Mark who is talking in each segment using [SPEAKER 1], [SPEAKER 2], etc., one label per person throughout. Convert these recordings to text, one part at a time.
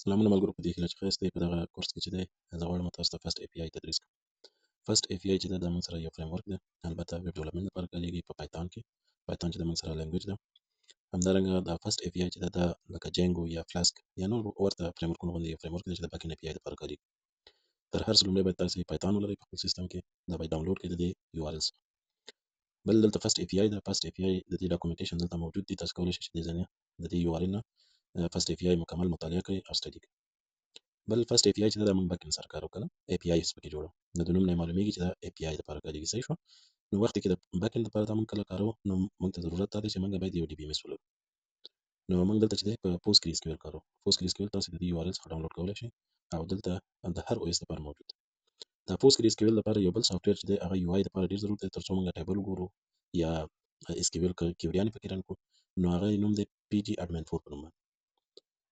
[SPEAKER 1] سلامونه ملګرو، په دې هیله چې ښه یاست. په دغه کورس کې چې دی زه غواړم تاسو ته فسټ اي پی آی تدریس کړم. فسټ اي پی آی چې دا موږ سره یو فریم ورک دی، البته ویب ډیولپمنټ لپاره کارېږي په پایتون کې. پایتون چې دا موږ سره لینګویج ده. همدارنګه دا فسټ اي پی آی چې دا لکه جینګو یا فلاسک یا نور ورته فریم ورکونه غوندې یو فریم ورک دی چې د بیک اینډ اي پی آی لپاره کارېږي. تر هر څه لومړی باید تاسو پایتون ولرئ په خپل سیستم کې. دا باید ډاونلوډ کړئ د دې یو ار ال څخه. بل دلته فسټ اي پی آی ده. فسټ اي پی آی د دې ډاکومنټیشن دلته موجود دي. تاسو کولی شئ چې د دې یو ار ال نه فسټ اي پی آی مکمل مطالعه کړئ او سټډي کړئ. بل فسټ اي پی آی چې دا موږ بیک اینډ سره کار وکړو، اي پی آی پکې جوړو. نو د نوم نه معلومیږي چې دا اي پی آی لپاره کارېږي. صحیح شو. نو وخت کې د بیک اینډ لپاره دا موږ کله کارو، نو موږ ته ضرورت دی چې موږ باید یو ډي بي ام اس ولرو. نو موږ دلته چې په پوسټ گری اس کیو ال کارو. پوسټ گری اس کیو ال تاسو د دې یو ار ال څخه ډاونلوډ کولای شئ او دلته د هر او اس لپاره موجود. دا پوسټ گری اس کیو ال لپاره یو بل سافټویر چې دی هغه یو آی لپاره ډیر ضرورت دی ترڅو موږ ټیبل وګورو یا اس کیو ال کیوریانې پکې رن کړو. نو هغه نوم دی پی جی اډمن 4 په نوم.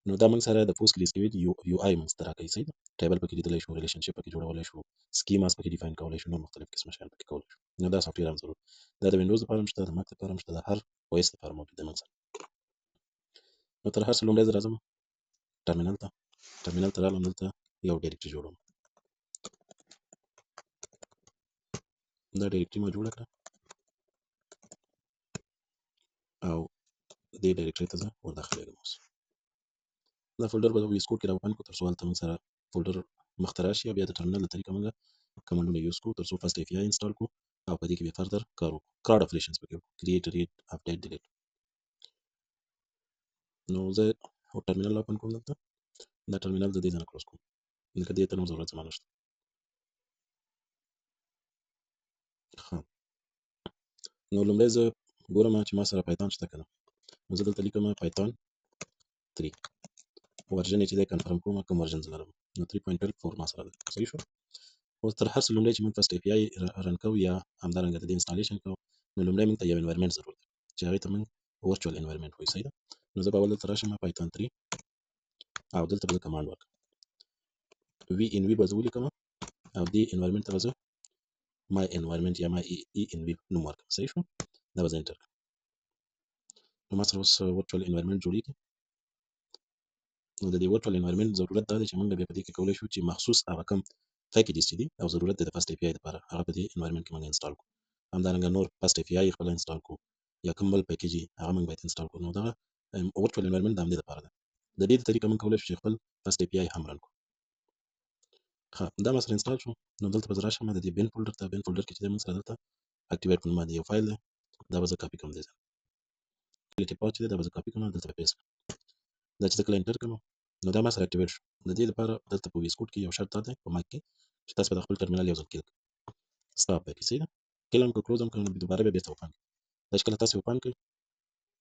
[SPEAKER 1] نو دا موږ سره د پوسټ گری اس کیو ال یو آی موږ سره راکړي. صحیح ده. ټیبل پکې لیدلای شو، ریلیشنشپ پکې جوړولای شو، سکیماز پکې ډیفاین کولای شو، نو مختلف قسم شیان پکې کولای شو. نو دا سافټویر هم ضرورت. دا د وینډوز لپاره هم شته، د ماک لپاره هم شته، د هر او اس لپاره موجود دی موږ سره. نو تر هر څه لومړی زه راځم ټرمینل ته. ټرمینل ته رالم، دلته یو ډایرکټري جوړوم. دا ډایرکټري ما جوړه کړه او دې ډایرکټري ته زه ورداخلېږم. اوس دا فولډر به ویس کوډ کې راوپن کړو ترڅو هلته موږ سره فولډر مخته راشي او بیا د ټرمینل د طریقه موږ کمانډونه یوز کړو ترڅو فسټ اي پی آی انسټال کړو او په دې کې بیا فردر کار وکړو. کراډ اپریشنز پکې وکړو، کریټ، ریډ، اپډیټ، ډیلیټ. نو زه ټرمینل اوپن کوم. دلته دا ټرمینل د دې ځای نه کلوز کوم ځکه دې ته نو ضرورت زما نشته. ښه، نو لومړی زه ګورم چې ما سره پایتون شته که نه. نو زه دلته لیکم پایتون 3 ورژن چې دی کنفرم کوم کوم ورژن زه لرم. نو 3.12 ما سره ده. صحیح شو. اوس تر هر څه لومړی چې موږ فسټ اي پی آی رن کوو یا همدارنګه د دې انسټالیشن کوو، نو لومړی موږ ته یو انوایرمنټ ضرورت دی چې هغې ته موږ ورچوال انوایرمنټ وایو. صحیح ده. نو زه به اول دلته راشم پایتون 3 او دلته به زه کمانډ ورکړم وي ان وي به زه ولیکم او دې انوایرمنټ ته به زه مای انوایرمنټ یا مای ای ان وي نوم ورکړم. صحیح شو. دا به زه انټر کړم. نو ما سره اوس ورچوال انوایرمنټ جوړېږي. نو د دې ورچوال انوایرمنټ ضرورت دا دی چې موږ بیا په دې کې کولی شو چې مخصوص هغه کوم پیکیجز چې دي او ضرورت دی د فسټ اي پی آی لپاره هغه په دې انوایرمنټ کې موږ انسټال کړو. همدارنګه نور فسټ اي پی آی خپل انسټال کړو یا کوم بل پیکیج هغه موږ باید انسټال کړو. نو دغه ورچوال انوایرمنټ د همدې لپاره ده. د دې طریقه موږ کولی شو چې خپل فسټ اي پی آی هم رن کړو. ښه، دا مثلا انسټال شو. نو دلته به زه راشم د دې بین فولډر ته. بین فولډر کې چې دی موږ سره دلته اکټیویټ په نوم باندې یو فایل دی. دا به زه کاپي کوم. دی کلیټ پاس چې دی دا به زه کاپي کوم دلته به پیسټ کړم. دا چې زه کله انټر کوم نو دا ما سره اکټیویټ شو. د دې لپاره دلته په ویس کوډ کې یو شرط دا دی په ماک کې چې تاسو به د خپل ټرمینل یو ځل کیل کړئ. سټاپ پکې. صحیح ده. کله هم که کلوز هم کړئ نو دوباره بیا بیرته اوپن کړئ. دا چې کله تاسو اوپن کړئ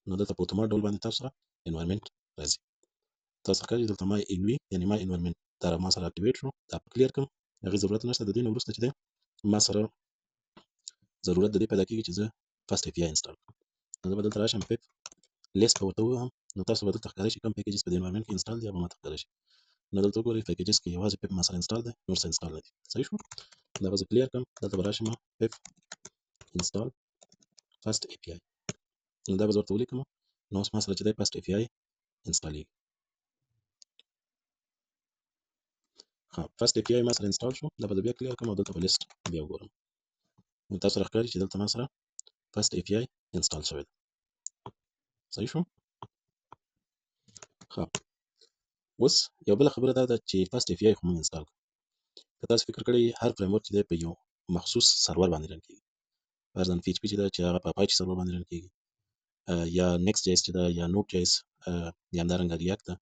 [SPEAKER 1] نو دلته په اتومات ډول باندې تاسو سره انوایرمنټ راځي. تاسو ښکاري دلته مای ان وي یعنې مای انوایرمنټ دا ما سره اکټیویټ شو. دا په کلیر کړم. هغې ضرورت نشته. د دې نه وروسته چې دی ما سره ضرورت د دې پیدا کېږي چې زه فسټ اي پی آی انسټال کړم. نو زه به دلته راشم پیپ لیست به ورته ووهم. نو تاسو به دلته ښکاره شي کوم پیکیجز په دې انوایرمنټ کې انسټال دي هغه به ماته ښکاره شي. نو دلته وګورئ پیکیجز کې یوازې پیپ ما سره انسټال دی، نور څه انسټال نه دي. صحیح شو. دا به زه کلیر کړم. دلته به راشم پیپ انسټال فسټ اي پی آی. نو دا به زه ورته ولیکم. نو اوس ما سره چې دی فسټ اي پی آی انسټالېږي. ښه، فسټ اي پی آی ما سره انسټال شو. دا به زه بیا کلیر کړم او دلته به لیست بیا وګورم. نو تاسو سره ښکاري چې دلته ما سره فسټ اي پی آی انسټال شوی دی. صحیح شو. ښه، اوس یو بله خبره دا ده چې فسټ اي پی آی خو موږ انسټال کړو. که تاسو فکر کړی هر فریم ورک چې دی په یو مخصوص سرور باندې رن کېږي. فرضاً پی ایچ پي چې ده چې هغه په اپاچي سرور باندې رن کېږي، یا نیکسټ جیس چې ده یا نوټ جیس یا همدارنګه ریاکټ ده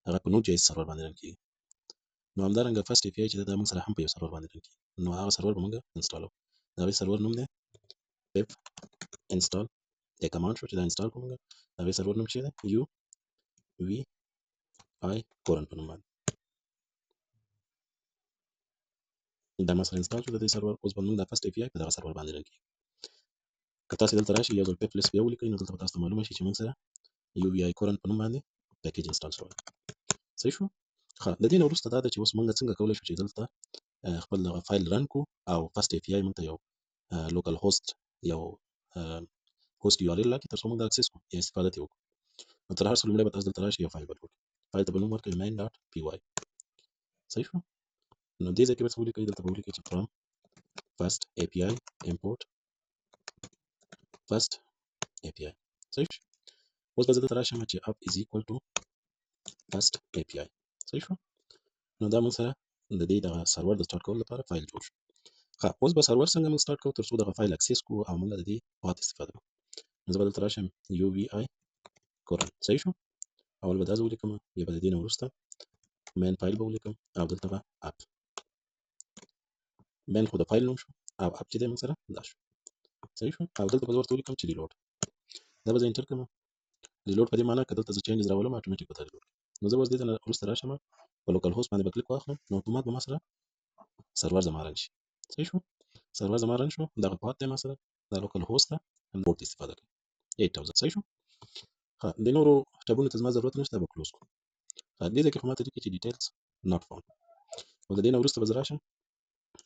[SPEAKER 1] هغه په نوټ جیس سرور باندې رن کېږي. نو همدارنګه فسټ اي پی آی چې ده دا موږ سره هم په یو سرور باندې رن کېږي. نو هغه سرور به موږ انسټالوو. د هغې سرور نوم دی پیپ انسټال. د کمانډ شو چې دا انسټال کړو موږ. د هغې سرور نوم چې دی یو وي آی کورن په نوم باندې. دا ما سره انسټال شو د دې سرور. اوس به موږ دا فسټ اي پی آی په دغه سرور باندې رن کېږي. که تاسو دلته راشئ یو ځل پیپ لیست بیا ولیکئ نو دلته به تاسو ته معلومه شي چې موږ سره یو وي آی کورن په نوم باندې پیکیج انسټال شوی. صحیح شو. ښه، د دې نه وروسته دا ده چې اوس موږ څنګه کولی شو چې دلته خپل دغه فایل رن کړو او فسټ اي پی آی موږ ته یو لوکل هوست یو هوست یو ار ال راکړي ترڅو موږ دا اکسس کړو یا استفاده ترې وکړو. نو تر هر څه لومړی به تاسو دلته راشئ یو فایل به جوړ کړئ. فايل ته به نوم ورکړئ main.py. صحیح شو. نو دې ځای کې به څه ولیکئ، دلته به ولیکئ چې from first API import first API. صحیح شو. اوس به زه دلته راشم چې app is equal to first API. صحیح شو. نو دا موږ سره د دې دغه سرور د سٹارټ کولو لپاره فایل جوړ شو. ښه، اوس به سرور څنګه موږ سٹارټ کوو تر څو دغه فایل اکسس کړو او موږ د دې پات استفاده کوو. نو زه به دلته راشم UVI کورن. صحیح شو. اول به دا زه ولیکم، بیا به د دې نه وروسته مین فایل به ولیکم او دلته به اپ. مین خو د فایل نوم شو او اپ چې دی موږ سره دا شو. صحیح شو. او دلته به زه ورته ولیکم چې ریلوډ. دا به زه انټر کړم. ریلوډ په دې معنی که دلته زه چینجز راولم اتوماتیک به ریلوډ. نو زه اوس دې ته وروسته راشم په لوکل هوست باندې به کلیک واخلم، نو اتومات به ما سره سرور زما رن شي. صحیح شو. سرور زما رن شو، دغه پات دی ما سره د لوکل هوست ته پورت استفاده کوي 8000. صحیح شو. ها، د نورو ټابونو ته زما ضرورت نشته، به کلوز کړو. دې ځای کې خو ماته لیکي چې ډیټیلز ناٹ فاوند. او د دې نه وروسته به زه راشم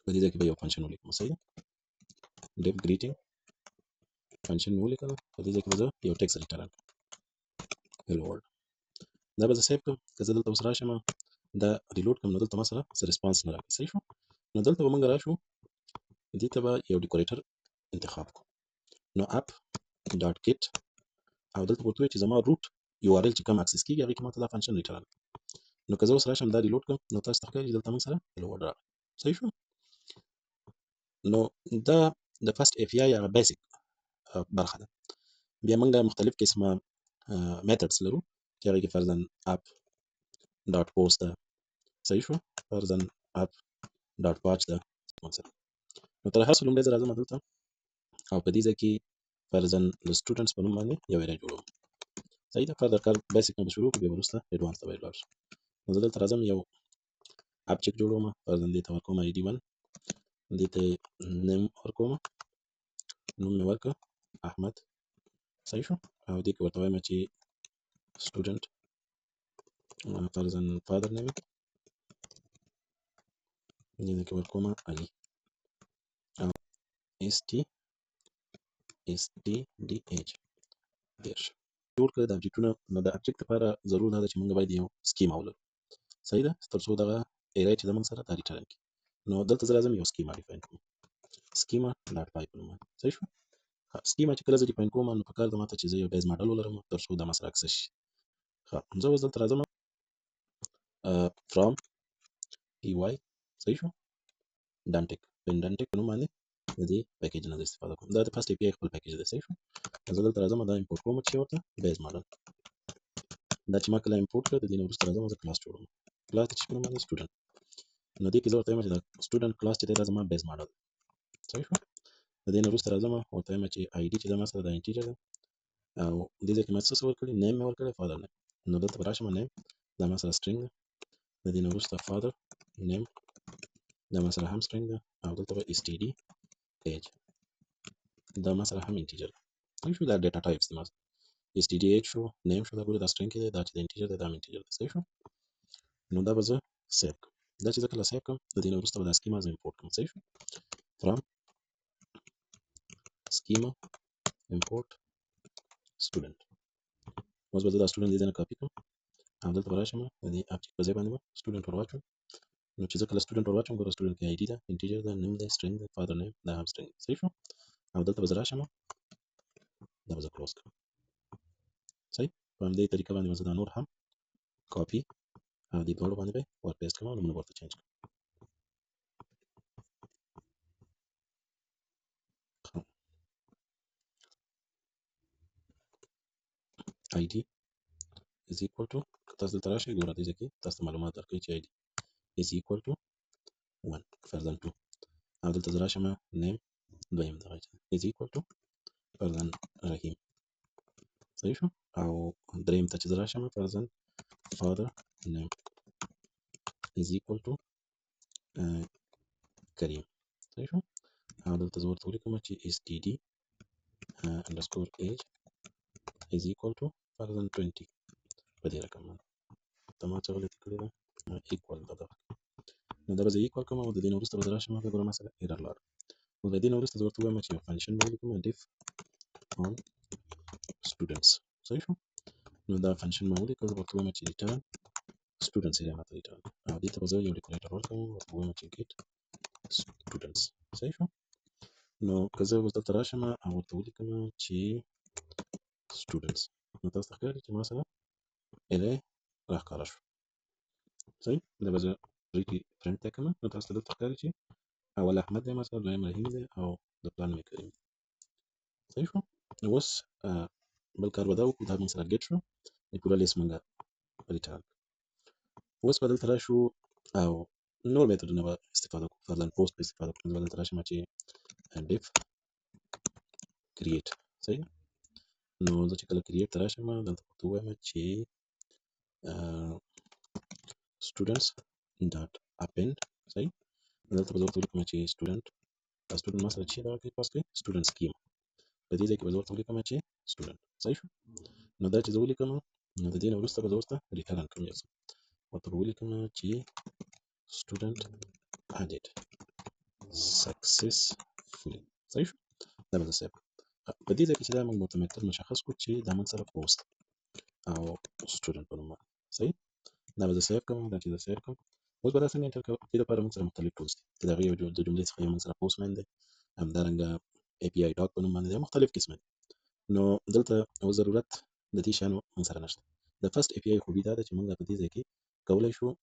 [SPEAKER 1] په دې ځای کې به یو فنکشن ولیکم. صحیح ده. ډیف ګریټینګ فنکشن مې ولیکل. په دې ځای کې به زه یو ټیکس ریټرن هلو ورلد. دا به زه سیف کړم. که زه دلته اوس راشم دا ریلوډ کړم، نو دلته ما سره څه ریسپانس نه راکوي. صحیح شو. نو دلته به موږ راشو، دې ته به یو ډیکوریټر انتخاب کړو. نو اپ ډاټ کیټ او دلته ورته وایي چې زما روټ یو ار ال چې کوم اکسس کیږي هغې کې ماته دا فنکشن ریټرن. نو که زه اوس راشم دا ریلوډ کړم، نو تاسو ته ښکاري چې دلته موږ سره هلو ورلد راغلی. صحیح شو. نو دا د فرست اف ای آی هغه بیسیک برخه ده. بیا موږ مختلف قسمه میتھډز لرو چې هغې کې فرضاً اپ ډاټ پوسټ ده. صحیح شو. فرضاً اپ ډاټ واچ ده مثلا. نو تر هر څه لومړی زه راځم دلته او په دې ځای کې فرضاً د سټوډنټس په نوم باندې یو ایریا جوړوم. صحیح ده. فردر کار بیسیک نه به شروع کړو، بیا به وروسته ایډوانس ته به لاړ شو. نو زه دلته راځم یو آبجیکټ جوړوم. فرضاً دې ته ورکوم ID 1، دې ته نیم ورکوم، نوم مې ورکړ احمد. صحیح شو. او دې کې ورته وایم چې سټوډنټ فرضاً فادر نیم، دې کې ورکوم علي او STDH دېرش. جوړ کړه د ابجیکټونه. نو د ابجیکټ لپاره ضرور دا ده چې موږ باید یو سکیما ولرو. صحیح ده. تر څو دغه ایریا چې ده موږ سره دا ریټرن کړي. نو دلته زه راځم یو سکیما ډیفاین کوم. سکیما ډاټ پای په نوم باندې. صحیح شو. سکیما چې کله زه ډیفاین کوم، نو پکار ده ماته چې زه یو بیز ماډل ولرم تر څو دا ما سره اکسس شي. زه اوس دلته راځم فرام EY. صحیح شو. ډانټیک ډانټیک په نوم باندې د دې پیکیج نه استفاده کوم. دا د فرست API خپل پیکیج دی. صحیح شو. زه دلته راځم دا امپورټ کوم چې ورته بیز ماډل. دا چې ما کله امپورټ کړ، د دې نه وروسته راځم زه کلاس جوړوم. کلاس چې په نوم باندې سټوډنټ. نو دې کې زه ورته وایم چې دا سټوډنټ کلاس چې دی دا زما بیز ماډل. صحیح شو. د دې نه وروسته راځم ورته وایم چې ID چې دا ما سره دا انټیجر ده او دې ځای کې ما څه ورکړي، نیم مې ورکړی، فادر نیم. نو دلته به راشم نیم دا ما سره سټرینګ ده. د دې نه وروسته فادر نیم دا ما سره هم سټرینګ ده او دلته به STDH دا ما سره هم انټیجر ده. صحیح شو. دا ډیټا ټایپس دي ما سره. STDH شو، نیم شو، دا ګوره دا سټرینګ کې دی، دا چې د انټیجر دی دا هم انټیجر دی. صحیح شو. نو دا به زه سیو کړم. دا چې زه کله سیو کړم، د دې نه وروسته به دا سکیما زه امپورټ کړم. صحیح شو. فرام سکیما امپورټ سټوډنټ. اوس به زه دا سټوډنټ دې ځای نه کاپي کړم او دلته به راشم د دې ابجیکټ په ځای باندې به سټوډنټ ور واچوم. نو چې زه کله سټوډنټ ور واچوم، ګوره سټوډنټ کې ID ده، انټیجر ده، نیم ده، سټرینګ ده، فادر نیم دا هم سټرینګ. صحیح شو. او دلته به زه راشم دا به زه کلوز کړم. صحیح. په همدې طریقه باندې به زه دا نور هم کاپي او دې دواړو باندې به ور پیسټ کړم او نومونه به ورته چینج کړم. ID is equal to، تاسو دلته راشئ ګوره دې ځای کې تاسو ته معلومات درکوي چې ID is equal to 1 فرضاً 2 او دلته زه راشم نیم دویم دغه is equal to فرضاً رحیم. صحیح شو. او دریم ته چې زه راشم فرضاً father name is equal to کریم. صحیح شو. او دلته زه ورته ولیکم چې STD underscore age is equal to فرضاً 20 په دې رقم باندې. ته ما څه غلطي کړې ده، equal ده دغه. نو دا به زه equal کړم او د دې نه وروسته به زه راشم هلته ګوره ما سره ایرر لاړ. نو د دې نه وروسته زه ورته ووایم چې یو فنکشن به ولیکم diff on students. صحیح شو. نو دا فنکشن به ولیکم، زه ورته ووایم چې return students اللي ما تريد دي تبقى زي الديكوريتور وركم وتقوم تشيكيت students شايفه انه كذا وصلت راشمة او تقولي كمان شي students انت تختار مثلا الى راح كارش زي ده بس ريكي فرنتا كمان انت تختار شي او احمد مثلا ولا ملهيزه او ده بلان ميكرين شايفه بص بالكاربداو ده من سنة جيتشو يقول لي اسمه ريتيرن بص بدل تراشو او نور ميثود نبغى استفادة فضلا بوست باستفادة بدل تراشو ماشي div create صحيح انه ده شكل create تراشو ما ده تقوى ماشي students dot append صحيح ده تبغى تقول لك ماشي student مثلا شيء ده كده بس student scheme بدي زي كده بزور تقول لك ماشي student صحيح انه ده تزول لك كمان انه ده دينا ولسه بزورته return كم يصير وتقول لك ماشي student added successfully صحيح ده بس سيب بدي زي كده من متمكن من شخص كل شيء ده من سبب بوست او student بنما صحيح ده بس سيب كم ده كده سيب كم بس بدل سنة كده para من سبب مختلف بوست كده غير جملة خير من سبب بوست من ده am daranga API doc بنما ده مختلف قسم انه دلتا وضرورات ده دي شانو من سر نشط ده first API خو بيدا ده من بدي زي كي قولي شو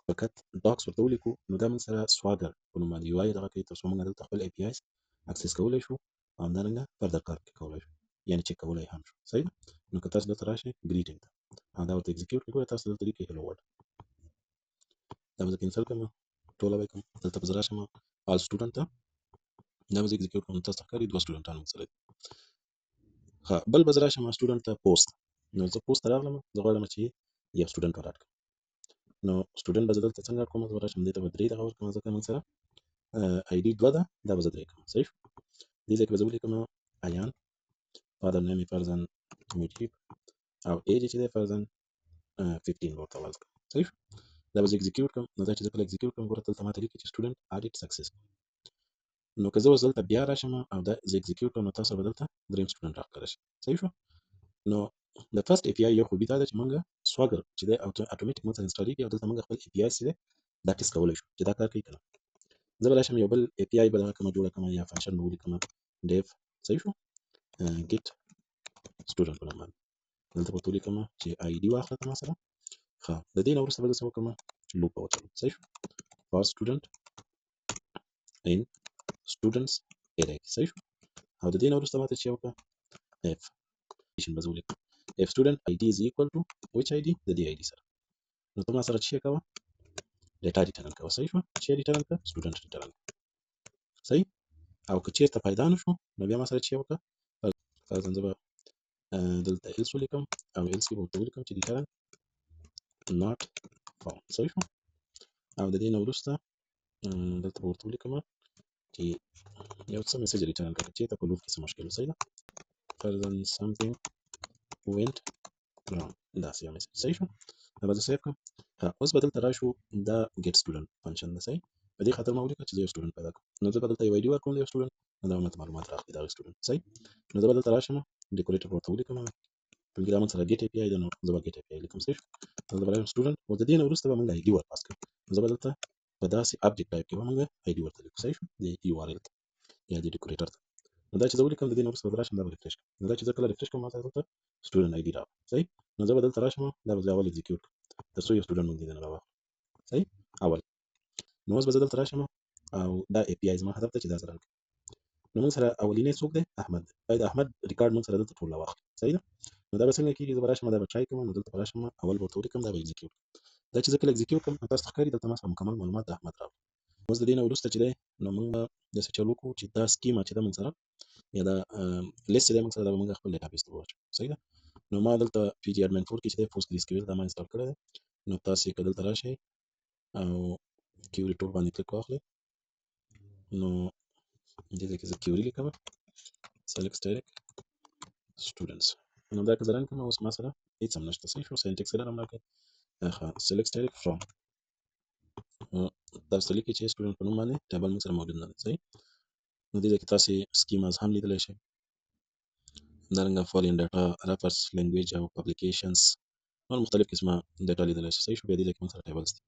[SPEAKER 1] فقط docs ورتوليكو انه ده من سر swagger بنما دي UI ده كي تسمى من دلتا خبل APIs access قولي شو am daranga further كارك قولي شو يعني تشيك قولي هم شو صحيح انه كتاس دلتا راشي greeting ده هذا هو execute كده تاس دلتا دي كي hello world ده بس كنسل كما تولا بكم دلتا بزراشي ما all student ده بس execute كما تاس تحكاري دو student انا مثلا ها بل بزراشي ما student post انه إذا post لما زغاله ما تشي يا student ورات انه student بزدل تسنجر كما زغاله مديتا بدري ده غور كما زكا مثلا ID دودا ده بزدري كما صحيح دي زي بزولي كما ايان هذا نامي فرزن مجيب او ايجي كده فرزن 15 بورت لازم صحيح ده بز execute كم نتائج ذكر execute كم بورت تلتما تريك student added success انه كذا وصلت بيارا شما او ده زي execute كم نتاصل بدلتا dream student راح كرش صحيح no the first API يخو بيتا ده مانجا swagger كده automatic مثلا install او دلتا مانجا خپل API سي ده تس کولای شو چې دا کار کوي کنه زه بل شم یو بل API بل کما جوړه کما یا فانکشن نو کما dev صحیح شو get student بل مان دلته په تولی کما چې ID واخله مثلا ها د دې نو ورسته بل څه کما لوپ او چلو صحیح شو for student in students array صحیح شو او د دې نو ورسته ماته چې وکړه if بزولې if student ID is equal to which ID د دې ID سره نو ته ما سره چې کوه ډیټا ریټرن کوه صحیح شو چې ریټرن کړه سټوډنټ ریټرن صحیح او که چیرته پیدا نشو نو بیا ما سره چې وکړه فرضاً زه به دلته ایلس ولیکم او ایلس کې به ورته ولیکم چې ریټرن not found صحیح شو او د دې نه وروسته دلته به ورته ولیکم چې یو څه میسج ریټرن کړه چې ته په لوپ کې څه مشکل صحیح ده فرضاً something went wrong داسې یو میسج صحیح شو دا به زه سیف کړم اوس به دلته راشو دا get student فنکشن ده صحیح په دې خاطر ما ولیکل چې زه یو student پیدا کړم نو زه به دلته یو ID ورکوم د یو student نو دا ماته معلومات راغلي د هغه student صحیح نو زه به دلته راشم ډیکوریټر ورته ولیکم په ګرامر سره get API ده نو زه به get API لیکم صحیح نو زه به رایم student او د دې نه وروسته به موږ ID ور پاس کړو نو زه به دلته په داسې object type کې به موږ ID ورته لیکو صحیح شو د URL ته یا د ډیکوریټر ته نو دا چې زه ولیکم د دې نه وروسته به راشم دا به ریفرش کړم نو دا چې زه کله ریفرش کوم ماته دلته student ID راغلی صحیح نو زه به دلته راشم دا به زه اول execute کړم تر څو یو student موږ دې نه راوړو صحیح اول نو اوس به زه دلته راشم او دا API زما هدف ته چې دا سره نو موږ سره اولینی څوک دی احمد دی د احمد ریکارډ موږ سره دلته ټول واخلي صحیح ده نو دا به څنګه کیږي زه به راشم دا به ټرای کوم نو دلته به راشم اول به ورته ولیکم دا به execute دا چې زه کله execute کوم تاسو ته ښکاري دلته ما سره مکمل معلومات د احمد راغلي اوس د دې نه وروسته چې دی نو موږ به داسې چل وکړو چې دا سکیما چې ده موږ سره یا دا لیست چې دی موږ سره دا به موږ خپل ډیټابیس ته واچوو صحیح ده نو ما دلته پی جی اډمن 4 کې چې دی پوسټ گری سکیول دا ما انسټال کړی دی نو تاسو یې که دلته راشئ او کیوري ټول باندې کلیک واخلئ نو دې ځای کې زه کیوري لیکم select static students نو دا که زه رن کړم اوس ما سره هېڅ هم نشته صحیح شو سینټکس ایرر هم راکوي select static from تاسو ته لیکي چې سټوډنټ په نوم باندې ټیبل موږ سره موجود نه دی صحیح نو دې ځای کې تاسې سکیماز هم لیدلی شئ همدارنګه فالوینګ ډاټا رفرس لینګویج او پبلیکیشنز نوع مختلف قسمه ډیټا لیدل شي صحیح شو. بیا دې ځای کې موږ سره ټیبلز دي.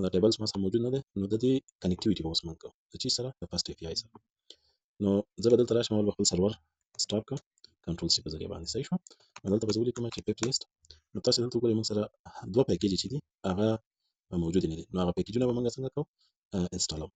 [SPEAKER 1] دا ټیبلز ما سره موجود نه دی نو د دې کنیکټیویټي به اوس موږ کوو د چی سره د فاست اي پی آی سره. نو زه به دلته راشم او خپل سرور سټاپ کړم کنټرول سی په ذریعہ باندې صحیح شو. نو دلته به زه ولیکم چې پیپ لیست. نو تاسو دلته وګورئ موږ سره دوه پیکیج چې دي هغه موجود نه دي. نو هغه پیکیجونه به موږ څنګه کوو انسټالو.